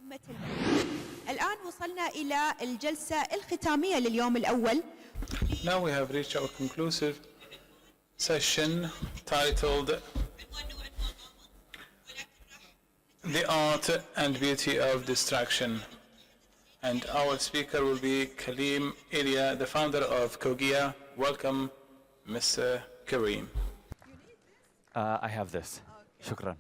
أمة المؤمنين. الآن وصلنا إلى الجلسة الختامية لليوم الأول. Now we have reached our conclusive session titled The Art and Beauty of Distraction. And our speaker will be Karim Ilya, the founder of Kogia. Welcome, Mr. Karim. I have this. Shukran.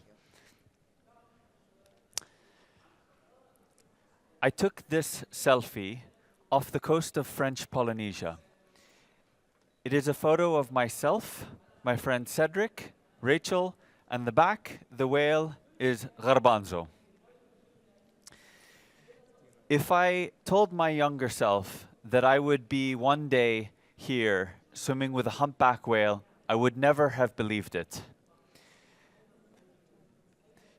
I took this selfie off the coast of French Polynesia. It is a photo of myself, my friend Cedric, Rachel, and the back, the whale, is Garbanzo. If I told my younger self that I would be one day here swimming with a humpback whale, I would never have believed it.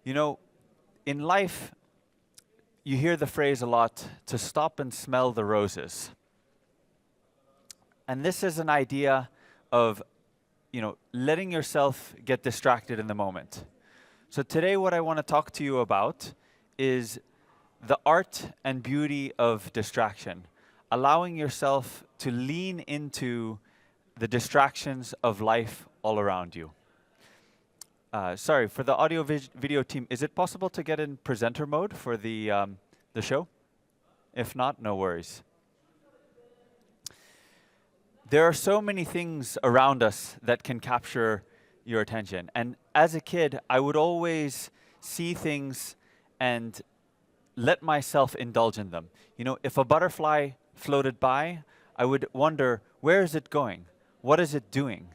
You know, in life, you hear the phrase a lot, to stop and smell the roses. And this is an idea of, letting yourself get distracted in the moment. So today what I want to talk to you about is the art and beauty of distraction, allowing yourself to lean into the distractions of life all around you. Sorry, for the audio video team, is it possible to get in presenter mode for the show? If not, no worries. There are so many things around us that can capture your attention. And as a kid, I would always see things and let myself indulge in them. If a butterfly floated by, I would wonder, where is it going? What is it doing?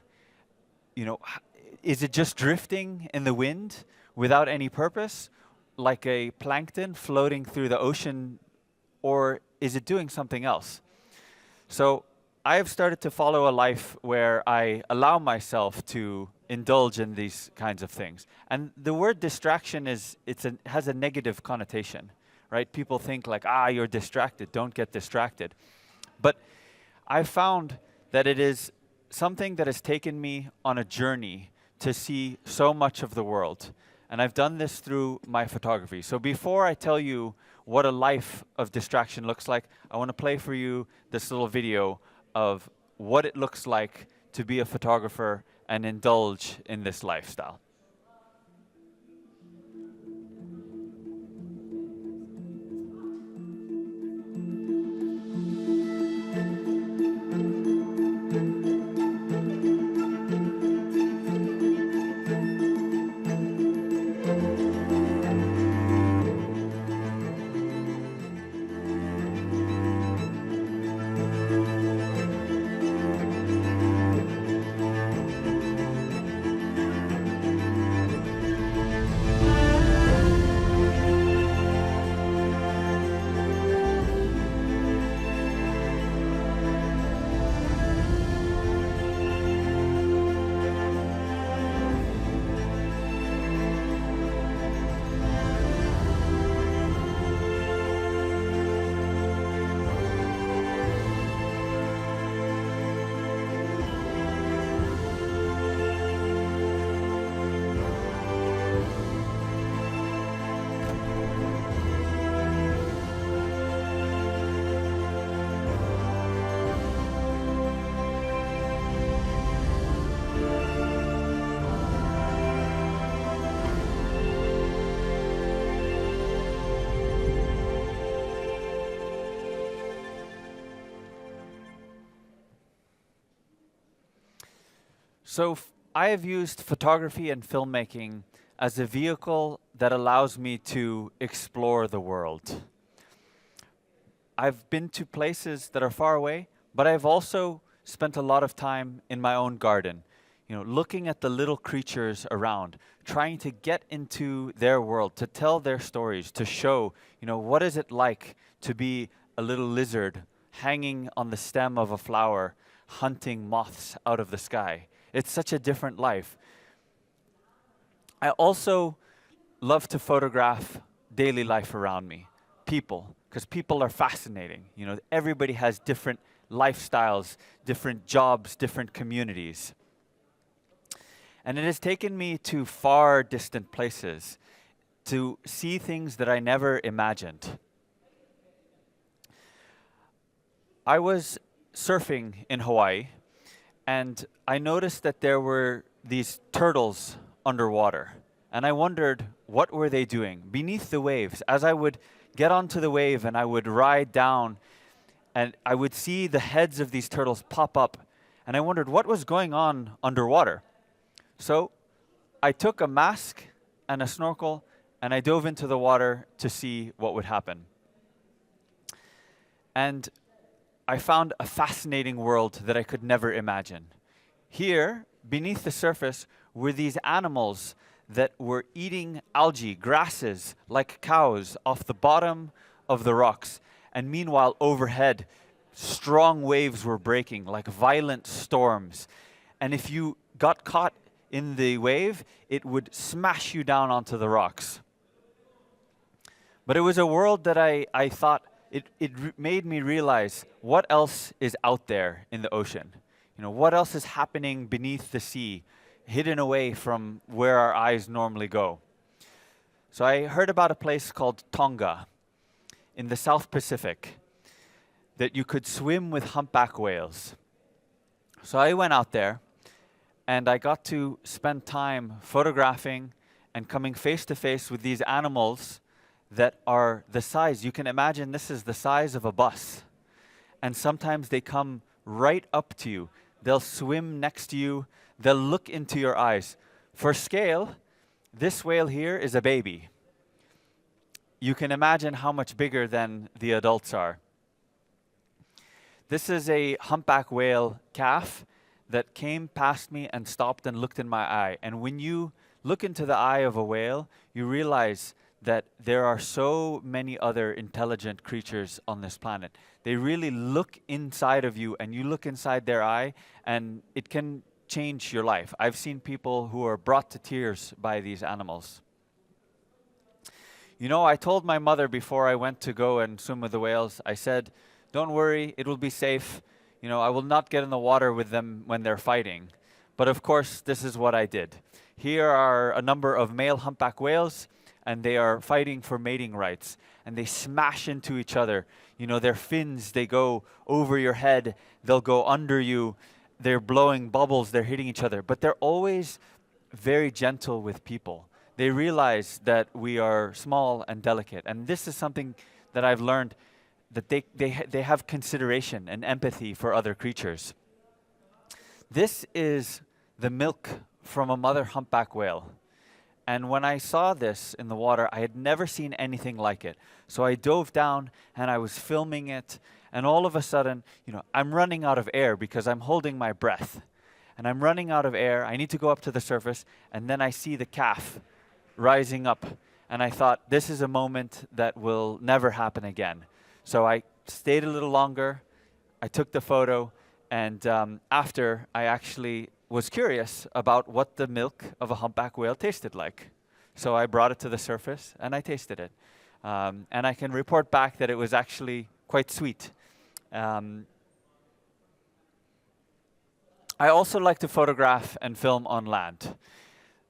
Is it just drifting in the wind without any purpose, like a plankton floating through the ocean, or is it doing something else? So I have started to follow a life where I allow myself to indulge in these kinds of things. And the word distraction has a negative connotation, right? People think like, you're distracted, don't get distracted. But I found that it is something that has taken me on a journey to see so much of the world. And I've done this through my photography. So before I tell you what a life of distraction looks like, I want to play for you this little video of what it looks like to be a photographer and indulge in this lifestyle. So I have used photography and filmmaking as a vehicle that allows me to explore the world. I've been to places that are far away, but I've also spent a lot of time in my own garden, looking at the little creatures around, trying to get into their world, to tell their stories, to show, what is it like to be a little lizard hanging on the stem of a flower, hunting moths out of the sky. It's such a different life. I also love to photograph daily life around me, people, because people are fascinating. Everybody has different lifestyles, different jobs, different communities. And it has taken me to far distant places to see things that I never imagined. I was surfing in Hawaii, and I noticed that there were these turtles underwater. And I wondered, what were they doing beneath the waves? As I would get onto the wave and I would ride down, and I would see the heads of these turtles pop up, and I wondered what was going on underwater. So I took a mask and a snorkel, and I dove into the water to see what would happen. And I found a fascinating world that I could never imagine. Here, beneath the surface, were these animals that were eating algae, grasses, like cows, off the bottom of the rocks. And meanwhile, overhead, strong waves were breaking, like violent storms. And if you got caught in the wave, it would smash you down onto the rocks. But it was a world that I thought, it made me realize what else is out there in the ocean. What else is happening beneath the sea, hidden away from where our eyes normally go. So I heard about a place called Tonga in the South Pacific that you could swim with humpback whales. So I went out there and I got to spend time photographing and coming face to face with these animals that are the size, you can imagine this is the size of a bus. And sometimes they come right up to you. They'll swim next to you. They'll look into your eyes. For scale, this whale here is a baby. You can imagine how much bigger than the adults are. This is a humpback whale calf that came past me and stopped and looked in my eye. And when you look into the eye of a whale, you realize that there are so many other intelligent creatures on this planet. They really look inside of you, and you look inside their eye, and it can change your life. I've seen people who are brought to tears by these animals. I told my mother before I went to go and swim with the whales, I said, don't worry, it will be safe. I will not get in the water with them when they're fighting. But of course, this is what I did. Here are a number of male humpback whales, and they are fighting for mating rights. And they smash into each other. Their fins, they go over your head. They'll go under you. They're blowing bubbles. They're hitting each other. But they're always very gentle with people. They realize that we are small and delicate. And this is something that I've learned, that they have consideration and empathy for other creatures. This is the milk from a mother humpback whale. And when I saw this in the water, I had never seen anything like it. So I dove down and I was filming it. And all of a sudden, I'm running out of air because I'm holding my breath. And I'm running out of air. I need to go up to the surface. And then I see the calf rising up. And I thought, this is a moment that will never happen again. So I stayed a little longer. I took the photo. And after, I actually was curious about what the milk of a humpback whale tasted like. So I brought it to the surface and I tasted it. And I can report back that it was actually quite sweet. I also like to photograph and film on land.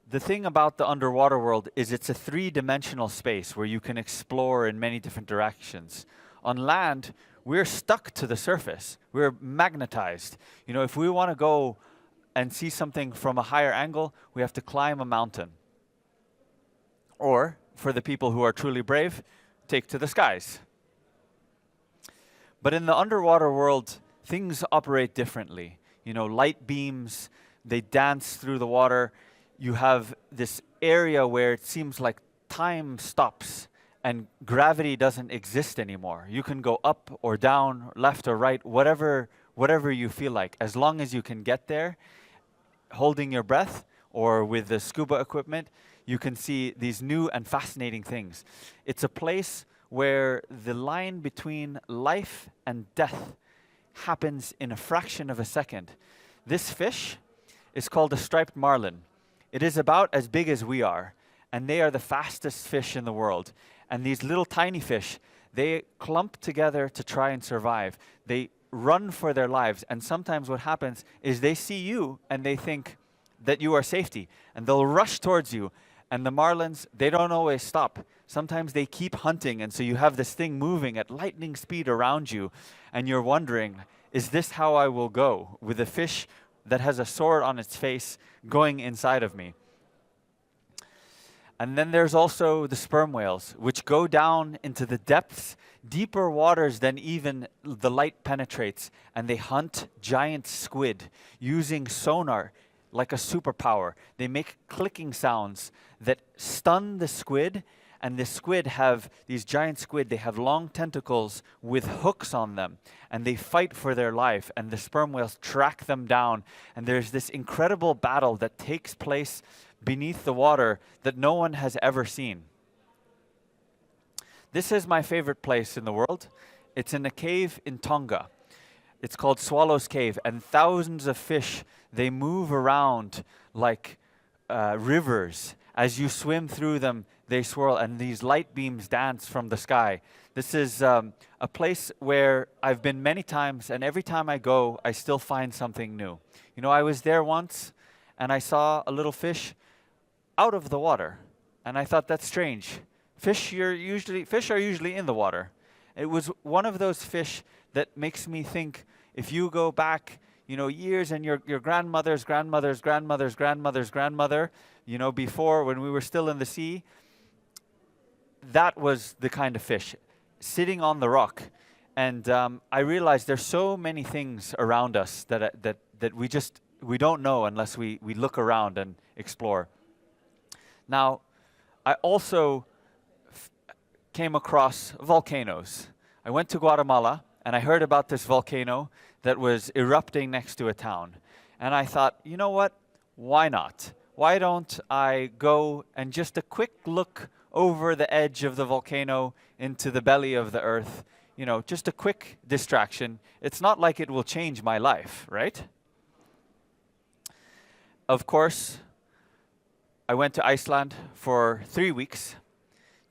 The thing about the underwater world is it's a three-dimensional space where you can explore in many different directions. On land, we're stuck to the surface. We're magnetized. If we want to go and see something from a higher angle, we have to climb a mountain. Or, for the people who are truly brave, take to the skies. But in the underwater world, things operate differently. Light beams, they dance through the water. You have this area where it seems like time stops and gravity doesn't exist anymore. You can go up or down, left or right, whatever you feel like. As long as you can get there, holding your breath or with the scuba equipment, you can see these new and fascinating things. It's a place where the line between life and death happens in a fraction of a second. This fish is called a striped marlin. It is about as big as we are, and they are the fastest fish in the world. And these little tiny fish, they clump together to try and survive. They run for their lives, and sometimes what happens is they see you and they think that you are safety, and they'll rush towards you And the marlins, they don't always stop. Sometimes they keep hunting, and so you have this thing moving at lightning speed around you, and you're wondering, is this how I will go, with a fish that has a sword on its face going inside of me? And then there's also the sperm whales, which go down into the depths, deeper waters than even the light penetrates, and they hunt giant squid using sonar like a superpower. They make clicking sounds that stun the squid, and the squid have, these giant squid, they have long tentacles with hooks on them, and they fight for their life, and the sperm whales track them down, and there's this incredible battle that takes place beneath the water that no one has ever seen. This is my favorite place in the world. It's in a cave in Tonga. It's called Swallow's Cave, and thousands of fish, they move around like rivers. As you swim through them, they swirl, and these light beams dance from the sky. This is a place where I've been many times, and every time I go, I still find something new. You know, I was there once, and I saw a little fish out of the water, and I thought, that's strange. Fish are usually in the water. It was one of those fish that makes me think, if you go back, you know, years, and your grandmother's grandmother's grandmother's grandmother's grandmother, you know, before, when we were still in the sea, that was the kind of fish sitting on the rock. And I realized there's so many things around us that we don't know unless we look around and explore. Now, I also came across volcanoes. I went to Guatemala, and I heard about this volcano that was erupting next to a town. And I thought, you know what? Why not? Why don't I go and just a quick look over the edge of the volcano into the belly of the earth? You know, just a quick distraction. It's not like it will change my life, right? Of course, I went to Iceland for 3 weeks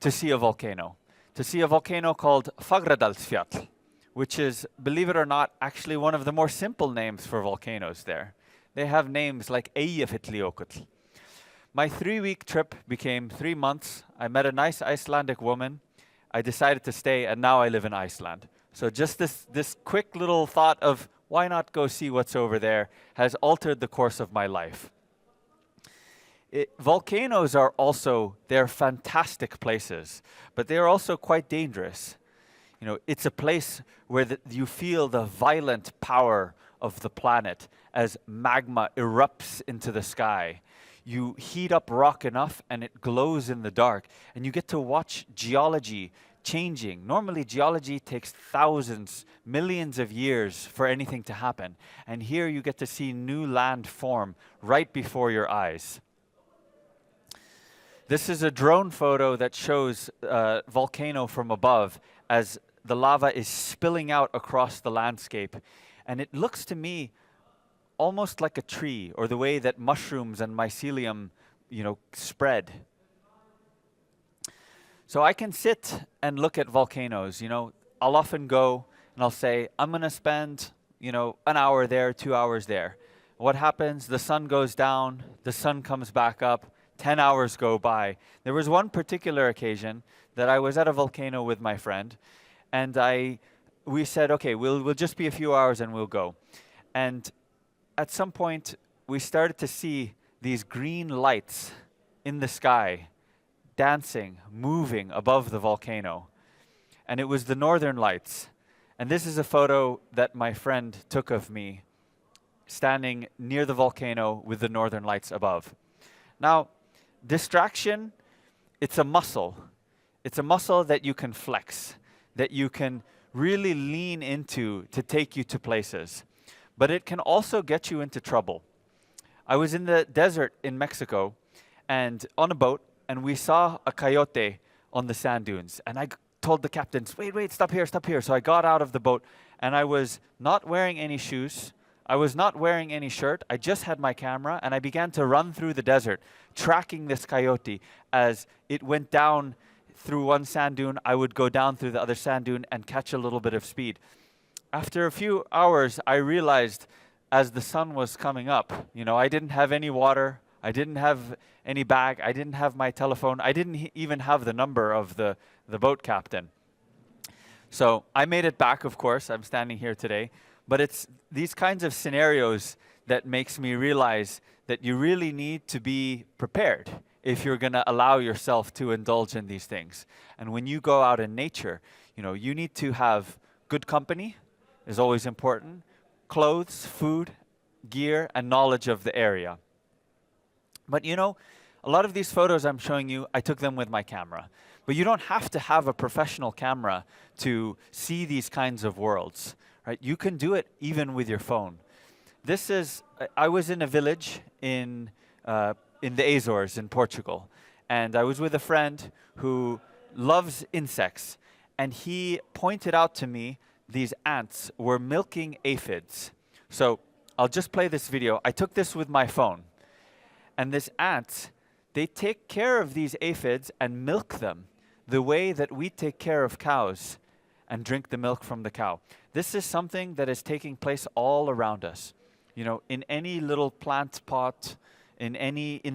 to see a volcano. To see a volcano called Fagradalsfjall, which is, believe it or not, actually one of the more simple names for volcanoes there. They have names like Eyjafjallajökull. My 3-week trip became 3 months. I met a nice Icelandic woman. I decided to stay, and now I live in Iceland. So just this quick little thought of why not go see what's over there has altered the course of my life. Volcanoes are also, they're fantastic places, but they're also quite dangerous. You know, it's a place where you feel the violent power of the planet as magma erupts into the sky. You heat up rock enough and it glows in the dark, and you get to watch geology changing. Normally geology takes thousands, millions of years for anything to happen, and here you get to see new land form right before your eyes. This is a drone photo that shows a volcano from above as the lava is spilling out across the landscape. And it looks to me almost like a tree, or the way that mushrooms and mycelium, you know, spread. So I can sit and look at volcanoes. You know, I'll often go and I'll say, I'm going to spend, you know, an hour there, 2 hours there. What happens? The sun goes down, the sun comes back up, 10 hours go by. There was one particular occasion that I was at a volcano with my friend, and we said, okay, we'll just be a few hours and we'll go. And at some point, we started to see these green lights in the sky, dancing, moving above the volcano. And it was the northern lights. And this is a photo that my friend took of me, standing near the volcano with the northern lights above. Now, distraction, it's a muscle. It's a muscle that you can flex, that you can really lean into to take you to places. But it can also get you into trouble. I was in the desert in Mexico and on a boat, and we saw a coyote on the sand dunes. And I told the captains, wait, stop here. So I got out of the boat, and I was not wearing any shoes. I was not wearing any shirt. I just had my camera, and I began to run through the desert, tracking this coyote. As it went down through one sand dune, I would go down through the other sand dune and catch a little bit of speed. After a few hours, I realized as the sun was coming up, you know, I didn't have any water, I didn't have any bag. I didn't have my telephone. I didn't even have the number of the boat captain. So I made it back, of course. I'm standing here today. But it's these kinds of scenarios that makes me realize that you really need to be prepared if you're going to allow yourself to indulge in these things. And when you go out in nature, you need to have good company is always important, clothes, food, gear, and knowledge of the area. But a lot of these photos I'm showing you, I took them with my camera. But you don't have to have a professional camera to see these kinds of worlds, right? You can do it even with your phone. I was in a village in the Azores in Portugal, and I was with a friend who loves insects, and he pointed out to me these ants were milking aphids. So I'll just play this video. I took this with my phone, and these ants, they take care of these aphids and milk them the way that we take care of cows and drink the milk from the cow. This is something that is taking place all around us. In any little plant pot, in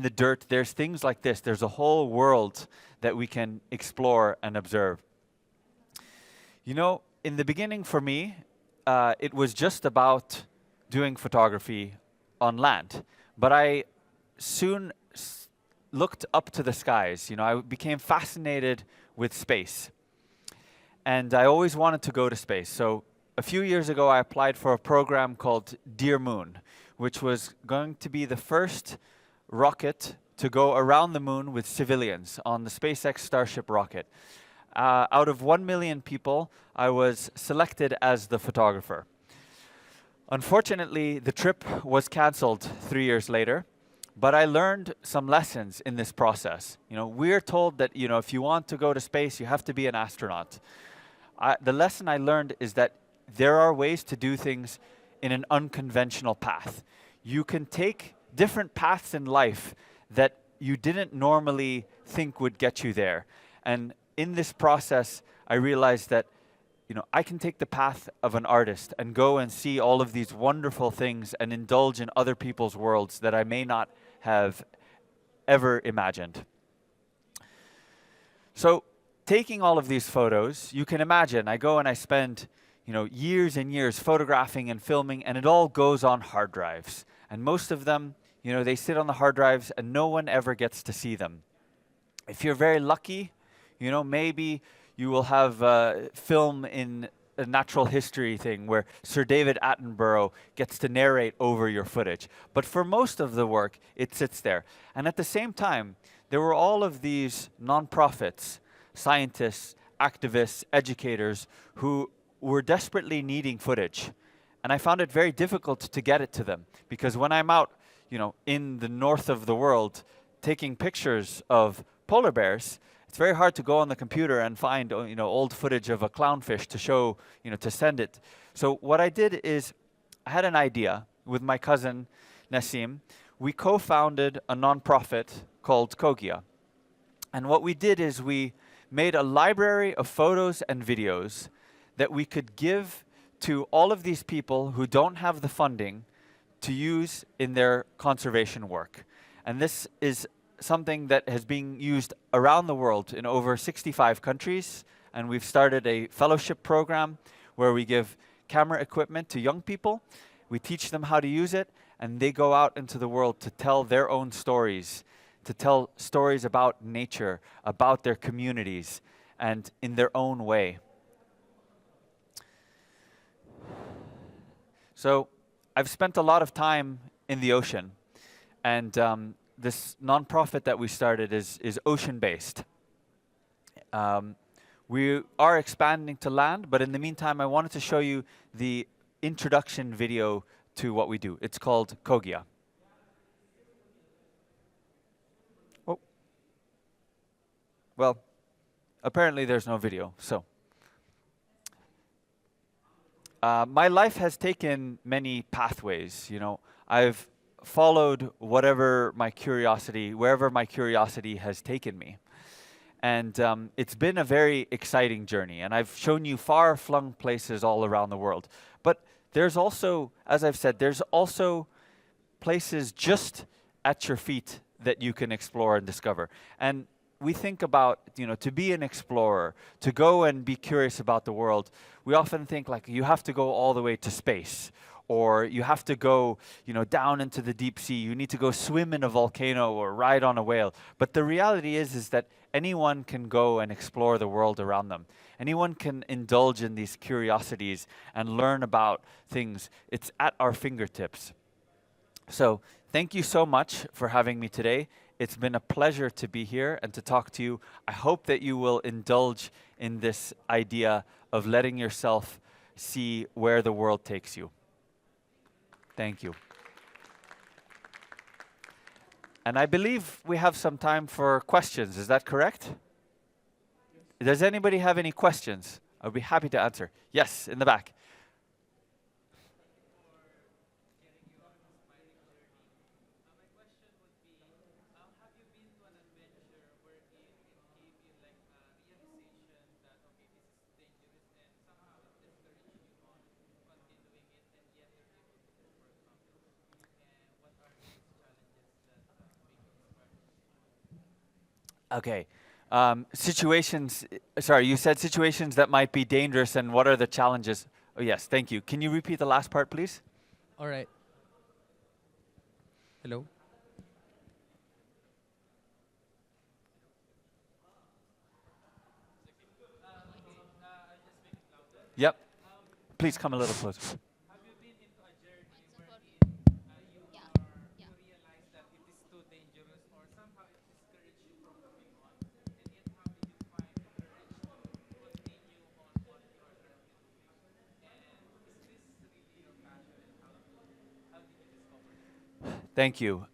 the dirt, there's things like this. There's a whole world that we can explore and observe. In the beginning for me, it was just about doing photography on land. But I soon looked up to the skies. I became fascinated with space. And I always wanted to go to space. So a few years ago, I applied for a program called Dear Moon, which was going to be the first rocket to go around the moon with civilians on the SpaceX Starship rocket. Out of 1 million people, I was selected as the photographer. Unfortunately, the trip was canceled 3 years later. But I learned some lessons in this process. We're told that, if you want to go to space, you have to be an astronaut. The lesson I learned is that there are ways to do things in an unconventional path. You can take different paths in life that you didn't normally think would get you there. And in this process, I realized that I can take the path of an artist and go and see all of these wonderful things and indulge in other people's worlds that I may not have ever imagined. So taking all of these photos, you can imagine, I go and I spend years and years photographing and filming, and it all goes on hard drives. And most of them, they sit on the hard drives and no one ever gets to see them. If you're very lucky, maybe you will have film in a natural history thing where Sir David Attenborough gets to narrate over your footage. But for most of the work, it sits there. And at the same time, there were all of these nonprofits, scientists, activists, educators who were desperately needing footage. And I found it very difficult to get it to them, because when I'm out, in the north of the world taking pictures of polar bears, it's very hard to go on the computer and find, old footage of a clownfish to show, to send it. So what I did is I had an idea with my cousin, Nassim. We co-founded a nonprofit called Kogia. And what we did is we made a library of photos and videos that we could give to all of these people who don't have the funding to use in their conservation work. And this is something that has been used around the world in over 65 countries. And we've started a fellowship program where we give camera equipment to young people. We teach them how to use it, and they go out into the world to tell their own stories, to tell stories about nature, about their communities, and in their own way. So I've spent a lot of time in the ocean, and this nonprofit that we started is ocean-based. We are expanding to land, but in the meantime, I wanted to show you the introduction video to what we do. It's called Kogia. Oh. Well, apparently there's no video, so. My life has taken many pathways, I've followed wherever my curiosity has taken me. And it's been a very exciting journey, and I've shown you far-flung places all around the world. But there's also, as I've said, there's also places just at your feet that you can explore and discover. And we think about, to be an explorer, to go and be curious about the world, we often think like you have to go all the way to space, or you have to go, down into the deep sea. You need to go swim in a volcano or ride on a whale. But the reality is that anyone can go and explore the world around them. Anyone can indulge in these curiosities and learn about things. It's at our fingertips. So thank you so much for having me today. It's been a pleasure to be here and to talk to you. I hope that you will indulge in this idea of letting yourself see where the world takes you. Thank you. And I believe we have some time for questions. Is that correct? Does anybody have any questions? I'll be happy to answer. Yes, in the back. Okay. Situations, sorry, you said situations that might be dangerous, and what are the challenges? Oh, yes, thank you. Can you repeat the last part, please? All right. Hello. Yep. Please come a little closer. Thank you.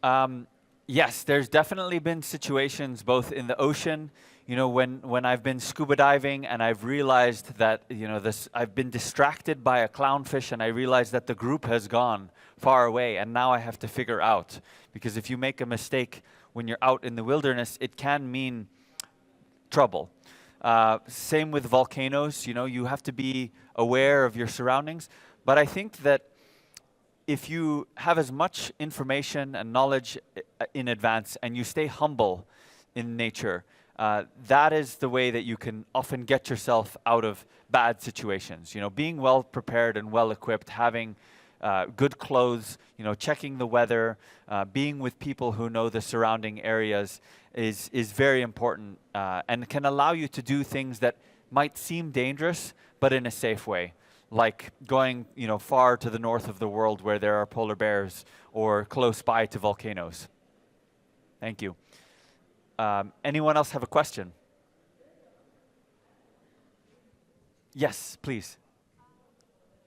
Yes, there's definitely been situations both in the ocean, when I've been scuba diving and I've realized that, I've been distracted by a clownfish and I realized that the group has gone far away and now I have to figure out. Because if you make a mistake when you're out in the wilderness, it can mean trouble. Same with volcanoes, you have to be aware of your surroundings. But I think that if you have as much information and knowledge in advance and you stay humble in nature, that is the way that you can often get yourself out of bad situations. Being well prepared and well equipped, having good clothes, checking the weather, being with people who know the surrounding areas is very important and can allow you to do things that might seem dangerous, but in a safe way. Like going, far to the north of the world where there are polar bears, or close by to volcanoes. Thank you. Anyone else have a question? Yes, please.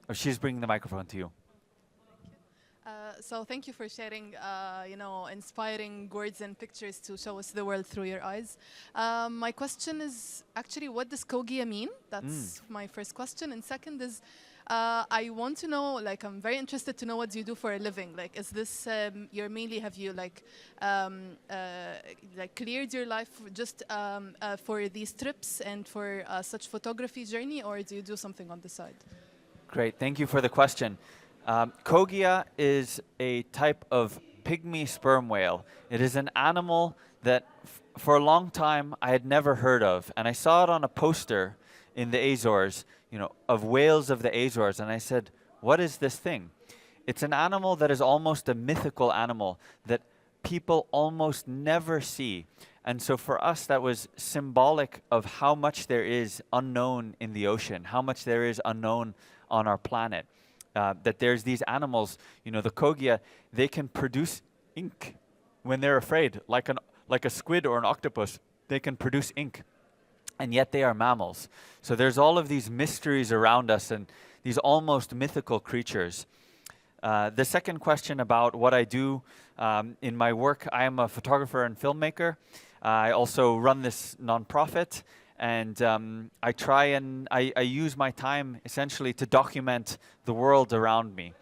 Oh, she's bringing the microphone to you. So thank you for sharing, inspiring words and pictures to show us the world through your eyes. My question is actually, what does Kogia mean? That's my first question. And second is, I want to know, I'm very interested to know what you do for a living. Is this have you cleared your life just for these trips and for such photography journey, or do you do something on the side? Great, thank you for the question. Kogia is a type of pygmy sperm whale. It is an animal that for a long time I had never heard of, and I saw it on a poster in the Azores, of whales of the Azores, and I said, what is this thing? It's an animal that is almost a mythical animal that people almost never see. And so for us, that was symbolic of how much there is unknown in the ocean, how much there is unknown on our planet. That there's these animals, the Kogia, they can produce ink when they're afraid, like a squid or an octopus. They can produce ink, and yet they are mammals. So there's all of these mysteries around us and these almost mythical creatures. The second question about what I do in my work, I am a photographer and filmmaker. I also run this nonprofit. And I use my time essentially to document the world around me.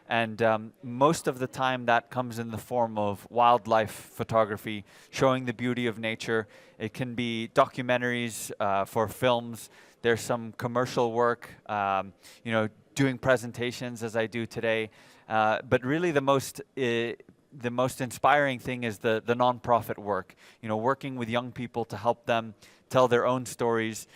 And most of the time that comes in the form of wildlife photography, showing the beauty of nature. It can be documentaries for films. There's some commercial work, doing presentations as I do today. But really the most the most inspiring thing is the nonprofit work. Working with young people to help them tell their own stories.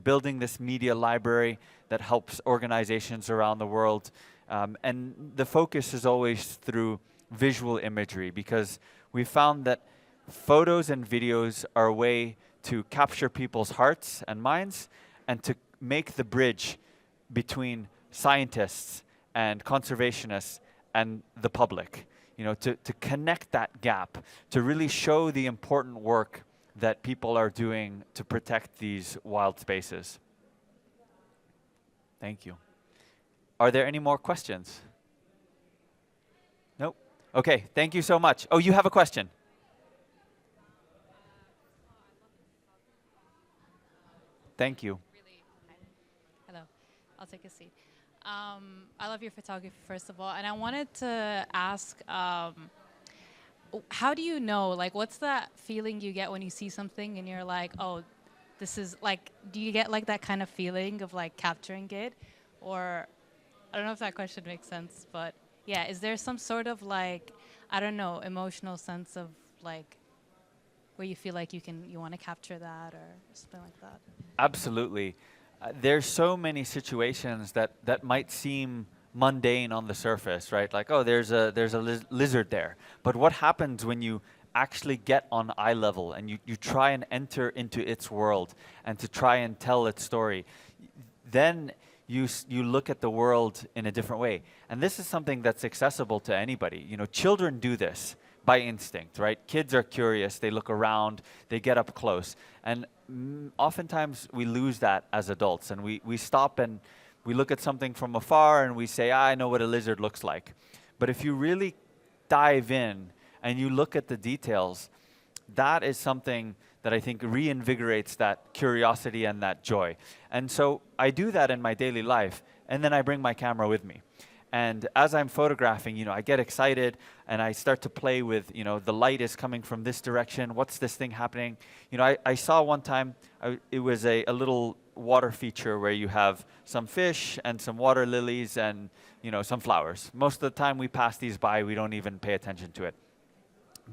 Building this media library that helps organizations around the world. And the focus is always through visual imagery, because we found that photos and videos are a way to capture people's hearts and minds and to make the bridge between scientists and conservationists and the public. To connect that gap, to really show the important work that people are doing to protect these wild spaces. Thank you. Are there any more questions? Nope. Okay, thank you so much. Oh, you have a question? Thank you. Hello, I'll take a seat. I love your photography, first of all, and I wanted to ask, how do you know, like, what's that feeling you get when you see something and you're like, oh, this is, like, do you get, like, that kind of feeling of, like, capturing it? Or, I don't know if that question makes sense, but, yeah, is there some sort of, like, I don't know, emotional sense of, like, where you feel like you want to capture that or something like that? Absolutely. There's so many situations that might seem mundane on the surface, right? Like, oh, there's a lizard there. But what happens when you actually get on eye level and you try and enter into its world and to try and tell its story? Then you look at the world in a different way. And this is something that's accessible to anybody. Children do this by instinct, right? Kids are curious, they look around, they get up close. And oftentimes we lose that as adults, and we stop and we look at something from afar and we say, I know what a lizard looks like. But if you really dive in and you look at the details, that is something that I think reinvigorates that curiosity and that joy. And so I do that in my daily life, and then I bring my camera with me. And as I'm photographing, I get excited and I start to play with, the light is coming from this direction. What's this thing happening? I saw one time, it was a little water feature where you have some fish and some water lilies and, some flowers. Most of the time we pass these by, we don't even pay attention to it.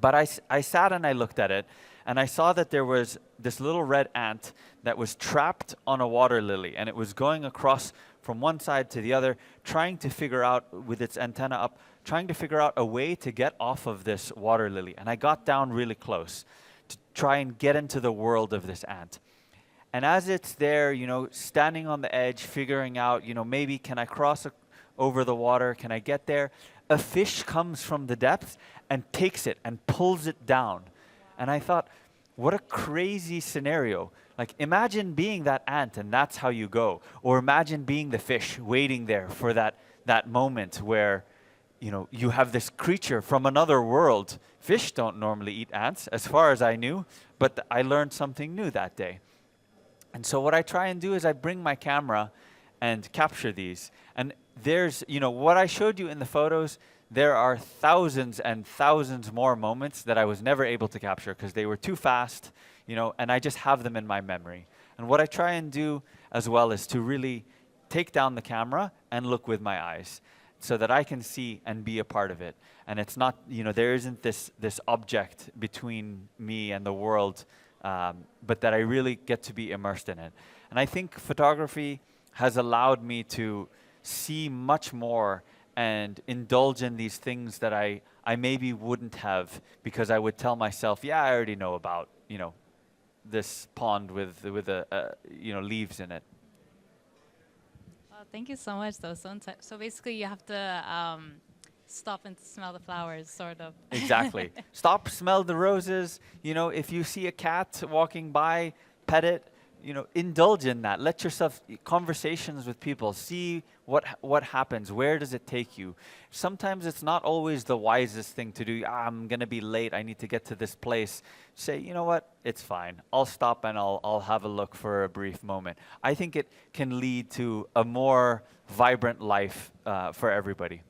But I sat and I looked at it, and I saw that there was this little red ant that was trapped on a water lily, and it was going across from one side to the other, trying to figure out, with its antenna up, trying to figure out a way to get off of this water lily. And I got down really close to try and get into the world of this ant. And as it's there, standing on the edge, figuring out, maybe can I cross over the water? Can I get there? A fish comes from the depths and takes it and pulls it down. And I thought, what a crazy scenario. Like, imagine being that ant and that's how you go. Or imagine being the fish waiting there for that moment where, you have this creature from another world. Fish don't normally eat ants, as far as I knew, but I learned something new that day. And so what I try and do is I bring my camera and capture these. And there's, what I showed you in the photos, there are thousands and thousands more moments that I was never able to capture because they were too fast, and I just have them in my memory. And what I try and do as well is to really take down the camera and look with my eyes so that I can see and be a part of it. And it's not, there isn't this object between me and the world, but that I really get to be immersed in it. And I think photography has allowed me to see much more and indulge in these things that I maybe wouldn't have, because I would tell myself, yeah, I already know about, this pond with leaves in it. Thank you so much, though. So basically, you have to stop and smell the flowers, sort of. Exactly. Stop, smell the roses. If you see a cat walking by, pet it. Indulge in that. Let yourself, conversations with people, see what happens. Where does it take you? Sometimes it's not always the wisest thing to do. I'm going to be late. I need to get to this place. Say, you know what? It's fine. I'll stop and I'll have a look for a brief moment. I think it can lead to a more vibrant life for everybody.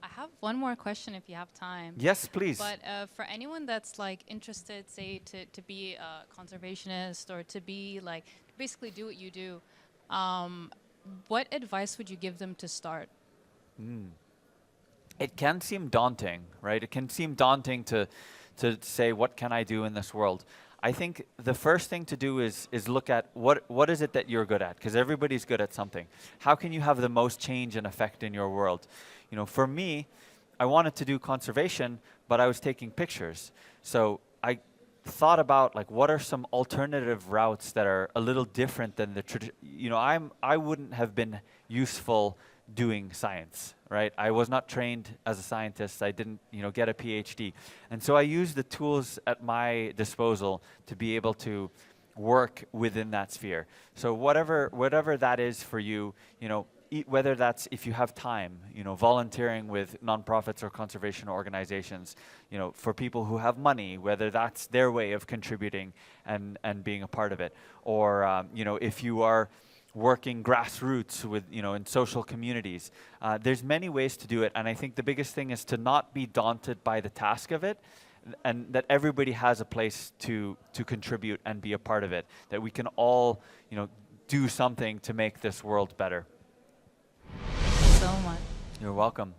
I have one more question if you have time. Yes, please. But for anyone that's like interested, say, to be a conservationist or to be like, basically do what you do, what advice would you give them to start? it can seem daunting, right? It can seem daunting to say, what can I do in this world? I think the first thing to do is look at what is it that you're good at, because everybody's good at something. How can you have the most change and effect in your world? You know, for me, I wanted to do conservation, but I was taking pictures. So I thought about, like, what are some alternative routes that are a little different than the you know, I wouldn't have been useful doing science, right? I was not trained as a scientist. I didn't, you know, get a PhD. And so I used the tools at my disposal to be able to work within that sphere. So whatever that is for you, you know, whether that's, if you have time, you know, volunteering with nonprofits or conservation organizations, you know, for people who have money, whether that's their way of contributing and being a part of it, or you know, if you are working grassroots with, you know, in social communities. There's many ways to do it, and I think the biggest thing is to not be daunted by the task of it, and that everybody has a place to contribute and be a part of it, that we can all, you know, do something to make this world better. Thank you so much. You're welcome.